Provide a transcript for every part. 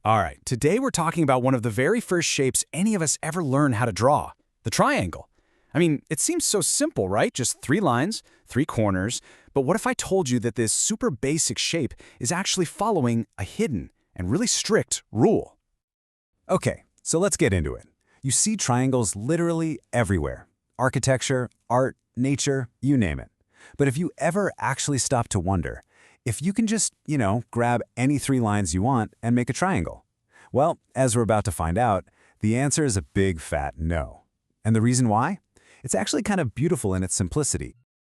All right, today we're talking about one of the very first shapes any of us ever learn how to draw, the triangle. I mean, it seems so simple, right? Just 3 lines, 3 corners. But what if I told you that this super basic shape is actually following a hidden and really strict rule? Okay, so let's get into it. You see triangles literally everywhere. Architecture, art, nature, you name it. But if you ever actually stop to wonder, if you can just, grab any 3 lines you want and make a triangle? Well, as we're about to find out, the answer is a big fat no. And the reason why? It's actually kind of beautiful in its simplicity.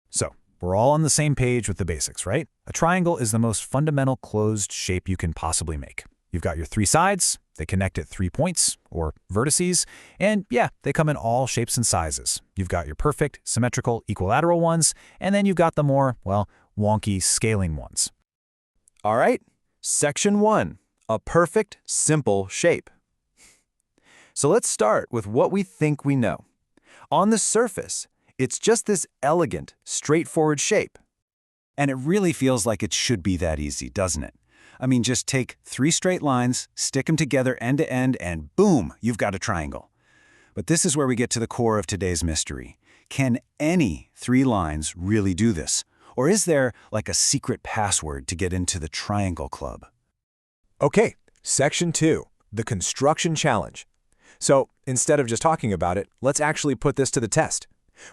So, we're all on the same page with the basics, right? A triangle is the most fundamental closed shape you can possibly make. You've got your 3 sides, they connect at 3 points, or vertices, and yeah, they come in all shapes and sizes. You've got your perfect, symmetrical, equilateral ones, and then you've got the more, wonky, scalene ones. All right, section 1, a perfect, simple shape. So let's start with what we think we know. On the surface, it's just this elegant, straightforward shape. And it really feels like it should be that easy, doesn't it? I mean, just take 3 straight lines, stick them together end to end, and boom, you've got a triangle. But this is where we get to the core of today's mystery. Can any 3 lines really do this? Or is there like a secret password to get into the triangle club? Okay, section 2, the construction challenge. So instead of just talking about it, let's actually put this to the test.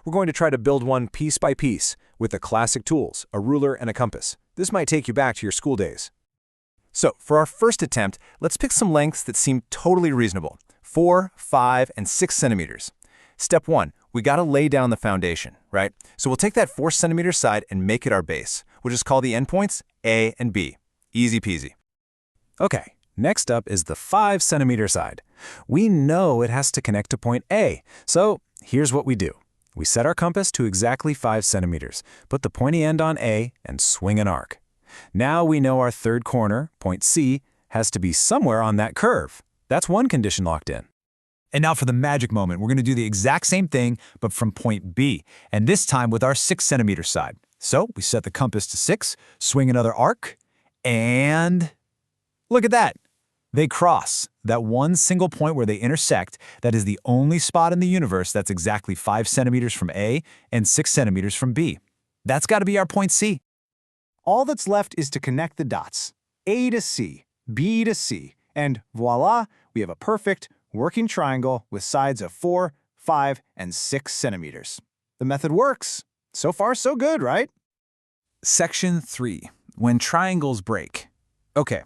We're going to try to build one piece by piece with the classic tools, a ruler and a compass. This might take you back to your school days. So for our first attempt, let's pick some lengths that seem totally reasonable, 4, 5, and 6 centimeters. Step 1, we got to lay down the foundation, right? So we'll take that 4 centimeter side and make it our base. We'll just call the endpoints A and B. Easy peasy. Okay, next up is the 5 centimeter side. We know it has to connect to point A, so here's what we do. We set our compass to exactly 5 centimeters, put the pointy end on A, and swing an arc. Now we know our third corner, point C, has to be somewhere on that curve. That's one condition locked in. And now for the magic moment, we're going to do the exact same thing, but from point B, and this time with our 6 centimeter side. So we set the compass to 6, swing another arc, and look at that. They cross. That one single point where they intersect, that is the only spot in the universe that's exactly 5 centimeters from A and 6 centimeters from B. That's got to be our point C. All that's left is to connect the dots, A to C, B to C, and voila, we have a perfect, working triangle with sides of 4, 5, and 6 centimeters. The method works. So far, so good, right? Section 3, when triangles break. Okay,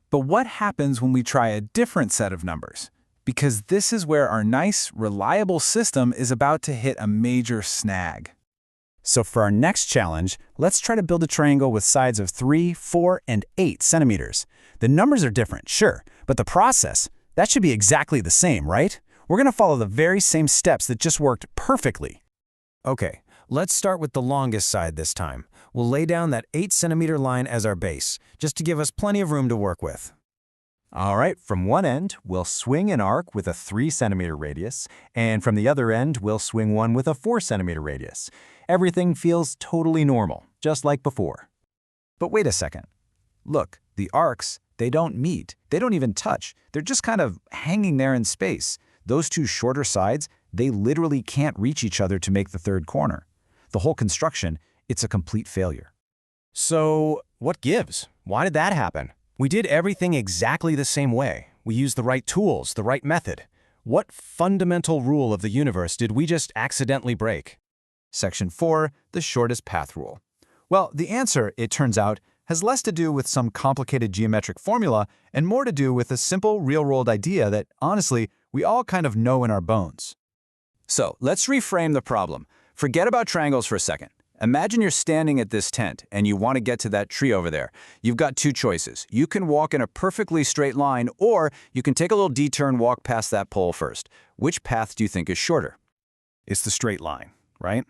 but what happens when we try a different set of numbers? Because this is where our nice, reliable system is about to hit a major snag. So for our next challenge, let's try to build a triangle with sides of 3, 4, and 8 centimeters. The numbers are different, sure, but the process, that should be exactly the same, right? We're going to follow the very same steps that just worked perfectly. Okay, let's start with the longest side this time. We'll lay down that 8 centimeter line as our base, just to give us plenty of room to work with. All right, from one end, we'll swing an arc with a 3 centimeter radius, and from the other end, we'll swing one with a 4 centimeter radius. Everything feels totally normal, just like before. But wait a second. Look, the arcs, they don't meet. They don't even touch. They're just kind of hanging there in space. Those 2 shorter sides, they literally can't reach each other to make the third corner. The whole construction, it's a complete failure. So, what gives? Why did that happen? We did everything exactly the same way. We used the right tools, the right method. What fundamental rule of the universe did we just accidentally break? Section 4, the shortest path rule. Well, the answer, it turns out, has less to do with some complicated geometric formula and more to do with a simple real-world idea that, honestly, we all kind of know in our bones. So let's reframe the problem. Forget about triangles for a second. Imagine you're standing at this tent and you want to get to that tree over there. You've got 2 choices. You can walk in a perfectly straight line, or you can take a little detour and walk past that pole first. Which path do you think is shorter? It's the straight line, right?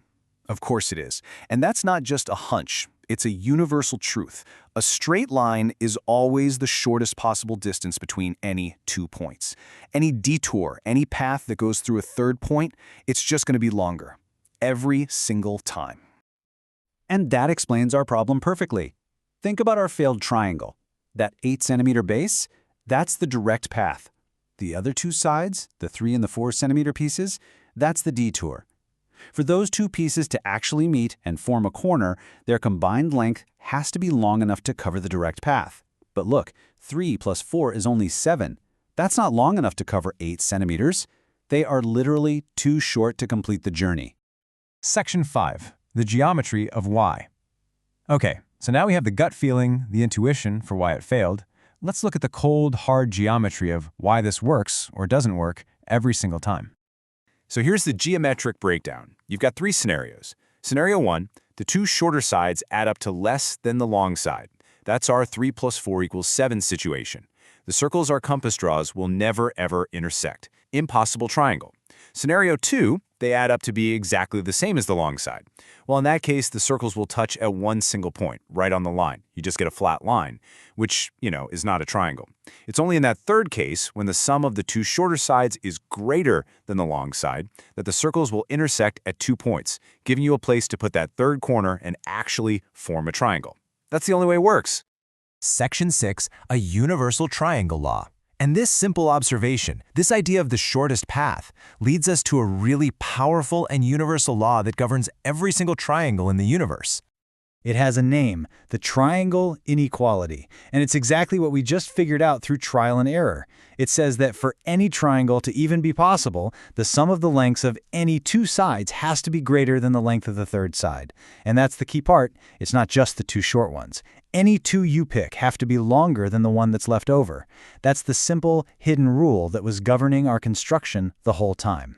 Of course it is. And that's not just a hunch. It's a universal truth. A straight line is always the shortest possible distance between any 2 points. Any detour, any path that goes through a third point, it's just going to be longer. Every single time. And that explains our problem perfectly. Think about our failed triangle. That 8 centimeter base, That's the direct path. The other two sides, the 3 and the 4 centimeter pieces, that's the detour. For those two pieces to actually meet and form a corner, their combined length has to be long enough to cover the direct path. But look, 3 plus 4 is only 7. That's not long enough to cover 8 centimeters. They are literally too short to complete the journey. Section 5. The geometry of y. Okay, so now we have the gut feeling, the intuition for why it failed. Let's look at the cold, hard geometry of why this works or doesn't work every single time. So here's the geometric breakdown. You've got 3 scenarios. Scenario 1, the 2 shorter sides add up to less than the long side. That's our 3 plus 4 equals 7 situation. The circles our compass draws will never ever intersect. Impossible triangle. Scenario 2, they add up to be exactly the same as the long side. Well, in that case, the circles will touch at one single point, right on the line. You just get a flat line, which, is not a triangle. It's only in that third case, when the sum of the 2 shorter sides is greater than the long side, that the circles will intersect at 2 points, giving you a place to put that third corner and actually form a triangle. That's the only way it works. Section 6, a universal triangle law. And this simple observation, this idea of the shortest path, leads us to a really powerful and universal law that governs every single triangle in the universe. It has a name, the triangle inequality, and it's exactly what we just figured out through trial and error. It says that for any triangle to even be possible, the sum of the lengths of any 2 sides has to be greater than the length of the third side. And that's the key part. It's not just the 2 short ones. Any 2 you pick have to be longer than the one that's left over. That's the simple, hidden rule that was governing our construction the whole time.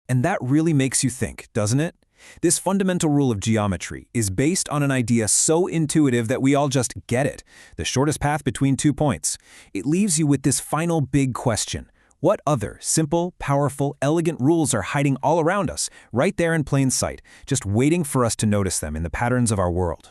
And that really makes you think, doesn't it? This fundamental rule of geometry is based on an idea so intuitive that we all just get it, the shortest path between 2 points. It leaves you with this final big question. What other simple, powerful, elegant rules are hiding all around us, right there in plain sight, just waiting for us to notice them in the patterns of our world?